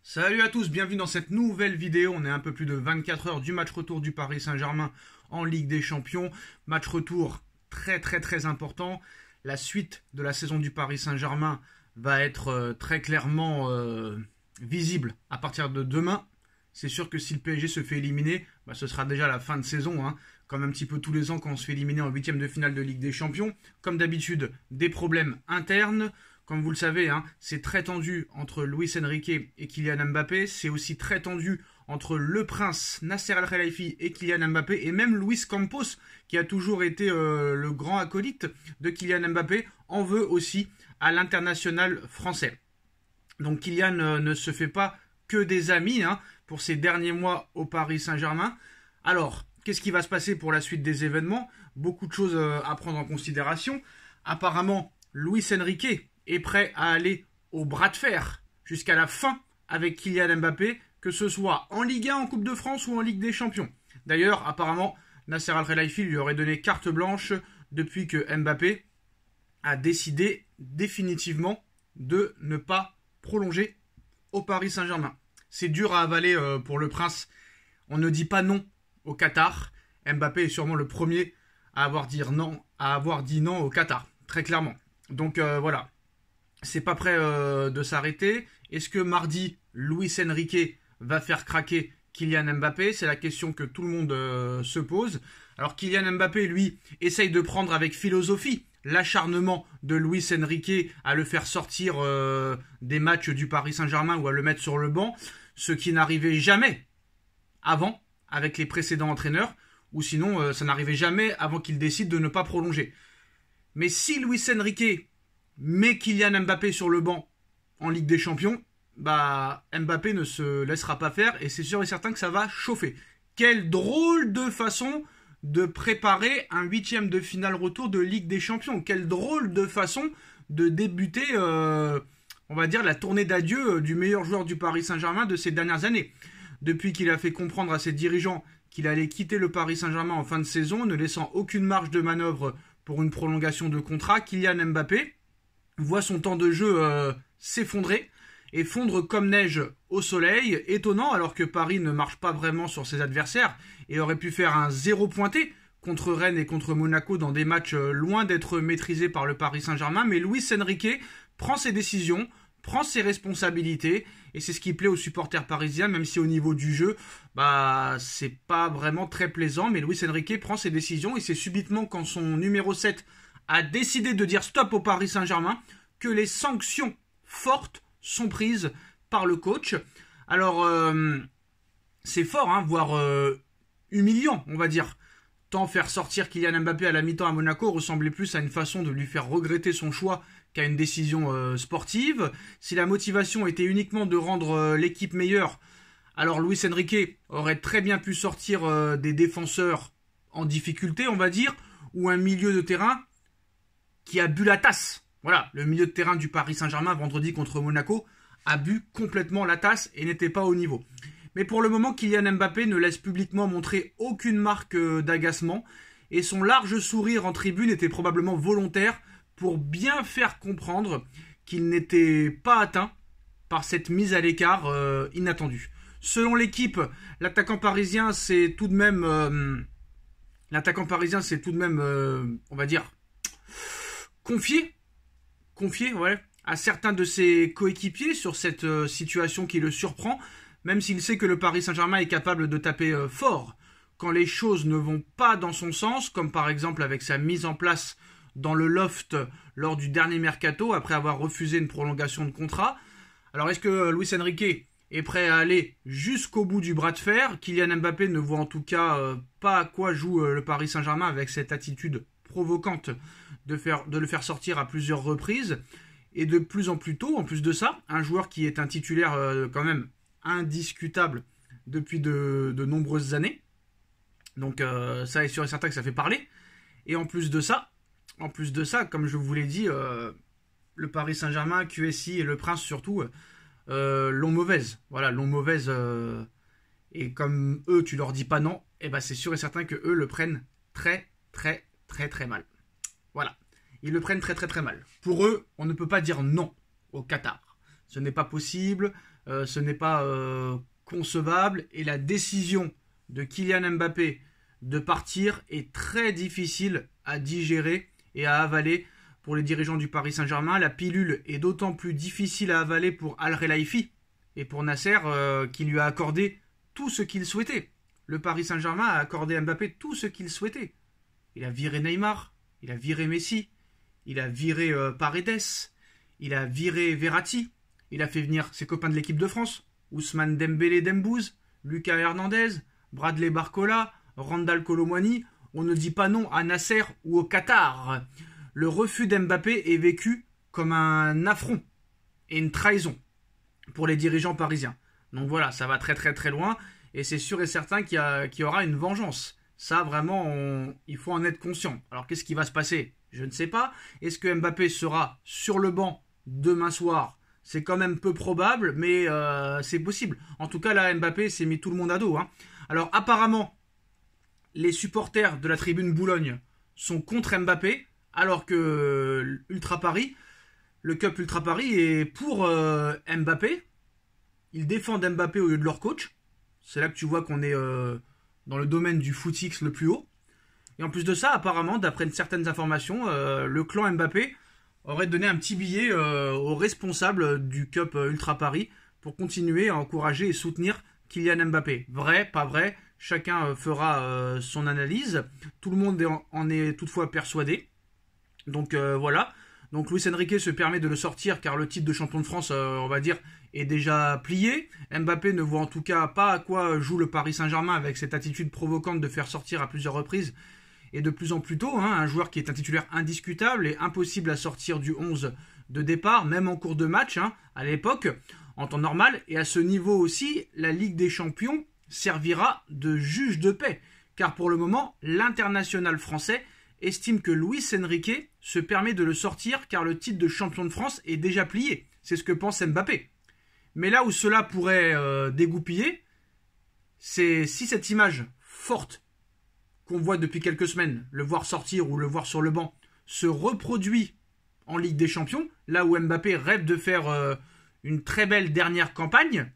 Salut à tous, bienvenue dans cette nouvelle vidéo. On est un peu plus de 24 heures du match retour du Paris Saint-Germain en Ligue des Champions. Match retour très important. La suite de la saison du Paris Saint-Germain va être très clairement visible à partir de demain. C'est sûr que si le PSG se fait éliminer, ce sera déjà la fin de saison, comme un petit peu tous les ans quand on se fait éliminer en huitième de finale de Ligue des Champions. Comme d'habitude, des problèmes internes. Comme vous le savez, c'est très tendu entre Luis Enrique et Kylian Mbappé. C'est aussi très tendu entre le prince Nasser Al-Khelaifi et Kylian Mbappé. Et même Luis Campos, qui a toujours été le grand acolyte de Kylian Mbappé, en veut aussi à l'international français. Donc Kylian ne se fait pas que des amis pour ces derniers mois au Paris Saint-Germain. Alors, qu'est-ce qui va se passer pour la suite des événements? Beaucoup de choses à prendre en considération. Apparemment, Luis Enrique est prêt à aller au bras de fer jusqu'à la fin avec Kylian Mbappé, que ce soit en Ligue 1, en Coupe de France ou en Ligue des Champions. D'ailleurs, apparemment, Nasser Al-Khelaifi lui aurait donné carte blanche depuis que Mbappé a décidé définitivement de ne pas prolonger au Paris Saint-Germain. C'est dur à avaler pour le prince. On ne dit pas non au Qatar. Mbappé est sûrement le premier à avoir dit non au Qatar, très clairement. Donc voilà. C'est pas prêt de s'arrêter. Est-ce que mardi, Luis Enrique va faire craquer Kylian Mbappé? C'est la question que tout le monde se pose. Alors Kylian Mbappé, lui, essaye de prendre avec philosophie l'acharnement de Luis Enrique à le faire sortir des matchs du Paris Saint-Germain ou à le mettre sur le banc, ce qui n'arrivait jamais avant avec les précédents entraîneurs, ou sinon ça n'arrivait jamais avant qu'il décide de ne pas prolonger. Mais si Luis Enrique met Kylian Mbappé sur le banc en Ligue des Champions, Mbappé ne se laissera pas faire et c'est sûr et certain que ça va chauffer. Quelle drôle de façon de préparer un huitième de finale retour de Ligue des Champions. Quelle drôle de façon de débuter, on va dire, la tournée d'adieu du meilleur joueur du Paris Saint-Germain de ces dernières années. Depuis qu'il a fait comprendre à ses dirigeants qu'il allait quitter le Paris Saint-Germain en fin de saison, ne laissant aucune marge de manœuvre pour une prolongation de contrat, Kylian Mbappé voit son temps de jeu s'effondrer et fondre comme neige au soleil. Étonnant alors que Paris ne marche pas vraiment sur ses adversaires et aurait pu faire un 0 pointé contre Rennes et contre Monaco dans des matchs loin d'être maîtrisés par le Paris Saint-Germain. Mais Luis Enrique prend ses décisions, prend ses responsabilités et c'est ce qui plaît aux supporters parisiens, même si au niveau du jeu, c'est pas vraiment très plaisant. Mais Luis Enrique prend ses décisions et c'est subitement quand son numéro 7 a décidé de dire stop au Paris Saint-Germain que les sanctions fortes sont prises par le coach. Alors, c'est fort, voire humiliant, on va dire. Tant faire sortir Kylian Mbappé à la mi-temps à Monaco ressemblait plus à une façon de lui faire regretter son choix qu'à une décision sportive. Si la motivation était uniquement de rendre l'équipe meilleure, alors Luis Enrique aurait très bien pu sortir des défenseurs en difficulté, on va dire, ou un milieu de terrain qui a bu la tasse. Voilà, le milieu de terrain du Paris Saint-Germain vendredi contre Monaco a bu complètement la tasse et n'était pas au niveau. Mais pour le moment, Kylian Mbappé ne laisse publiquement montrer aucune marque d'agacement et son large sourire en tribune était probablement volontaire pour bien faire comprendre qu'il n'était pas atteint par cette mise à l'écart inattendue. Selon l'équipe, l'attaquant parisien c'est tout de même, on va dire, confié à certains de ses coéquipiers sur cette situation qui le surprend, même s'il sait que le Paris Saint-Germain est capable de taper fort quand les choses ne vont pas dans son sens, comme par exemple avec sa mise en place dans le loft lors du dernier mercato après avoir refusé une prolongation de contrat. Alors est-ce que Luis Enrique est prêt à aller jusqu'au bout du bras de fer? Kylian Mbappé ne voit en tout cas pas à quoi joue le Paris Saint-Germain avec cette attitude provocante de le faire sortir à plusieurs reprises et de plus en plus tôt. En plus de ça, un joueur qui est un titulaire quand même indiscutable depuis de nombreuses années. Donc ça est sûr et certain que ça fait parler. Et en plus de ça, comme je vous l'ai dit, le Paris Saint-Germain, QSI et le Prince surtout l'ont mauvaise. Voilà, l'ont mauvaise. Et comme eux, tu leur dis pas non, c'est sûr et certain que eux le prennent très mal. Voilà. Ils le prennent très mal. Pour eux, on ne peut pas dire non au Qatar. Ce n'est pas possible, ce n'est pas concevable. Et la décision de Kylian Mbappé de partir est très difficile à digérer et à avaler pour les dirigeants du Paris Saint-Germain. La pilule est d'autant plus difficile à avaler pour Al Khelaifi et pour Nasser qui lui a accordé tout ce qu'il souhaitait. Le Paris Saint-Germain a accordé à Mbappé tout ce qu'il souhaitait. Il a viré Neymar, il a viré Messi, il a viré Paredes, il a viré Verratti, il a fait venir ses copains de l'équipe de France, Ousmane Dembélé Dembouz, Lucas Hernandez, Bradley Barcola, Randal Kolo Muani. On ne dit pas non à Nasser ou au Qatar. Le refus d'Mbappé est vécu comme un affront et une trahison pour les dirigeants parisiens. Donc voilà, ça va très très très loin et c'est sûr et certain qu'il y aura une vengeance. Ça vraiment, il faut en être conscient. Alors qu'est-ce qui va se passer? Je ne sais pas. Est-ce que Mbappé sera sur le banc demain soir? C'est quand même peu probable, mais c'est possible. En tout cas, là, Mbappé s'est mis tout le monde à dos. Alors apparemment, les supporters de la tribune Boulogne sont contre Mbappé, alors que Ultra Paris, le Cup Ultra Paris est pour Mbappé. Ils défendent Mbappé au lieu de leur coach. C'est là que tu vois qu'on est dans le domaine du footix le plus haut. Et en plus de ça, apparemment, d'après certaines informations, le clan Mbappé aurait donné un petit billet aux responsables du Cup Ultra Paris pour continuer à encourager et soutenir Kylian Mbappé. Vrai, pas vrai, chacun fera son analyse. Tout le monde en est toutefois persuadé. Donc voilà. Donc Luis Enrique se permet de le sortir car le titre de champion de France, on va dire, est déjà plié. Mbappé ne voit en tout cas pas à quoi joue le Paris Saint-Germain avec cette attitude provocante de faire sortir à plusieurs reprises et de plus en plus tôt, un joueur qui est un titulaire indiscutable et impossible à sortir du 11 de départ, même en cours de match, à l'époque, en temps normal. Et à ce niveau aussi, la Ligue des Champions servira de juge de paix, car pour le moment, l'international français estime que Luis Enrique se permet de le sortir car le titre de champion de France est déjà plié. C'est ce que pense Mbappé. Mais là où cela pourrait dégoupiller, c'est si cette image forte qu'on voit depuis quelques semaines, le voir sortir ou le voir sur le banc, se reproduit en Ligue des Champions, là où Mbappé rêve de faire une très belle dernière campagne.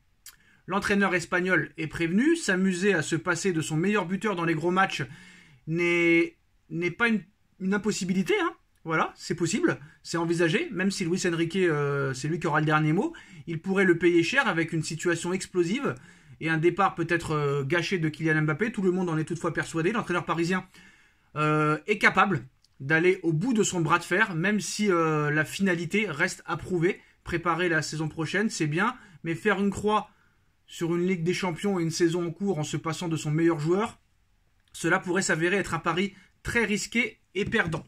L'entraîneur espagnol est prévenu, s'amuser à se passer de son meilleur buteur dans les gros matchs n'est pas une impossibilité. Voilà, c'est possible, c'est envisagé, même si Luis Enrique, c'est lui qui aura le dernier mot, il pourrait le payer cher avec une situation explosive et un départ peut-être gâché de Kylian Mbappé. Tout le monde en est toutefois persuadé. L'entraîneur parisien est capable d'aller au bout de son bras de fer, même si la finalité reste approuvée. Préparer la saison prochaine, c'est bien, mais faire une croix sur une Ligue des Champions et une saison en cours en se passant de son meilleur joueur, cela pourrait s'avérer être un pari très risqué et perdant.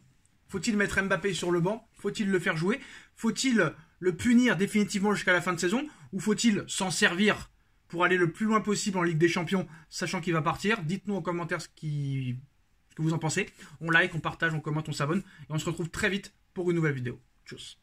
Faut-il mettre Mbappé sur le banc? Faut-il le faire jouer? Faut-il le punir définitivement jusqu'à la fin de saison? Ou faut-il s'en servir pour aller le plus loin possible en Ligue des Champions, sachant qu'il va partir? Dites-nous en commentaire ce que vous en pensez. On like, on partage, on commente, on s'abonne. Et on se retrouve très vite pour une nouvelle vidéo. Tchuss.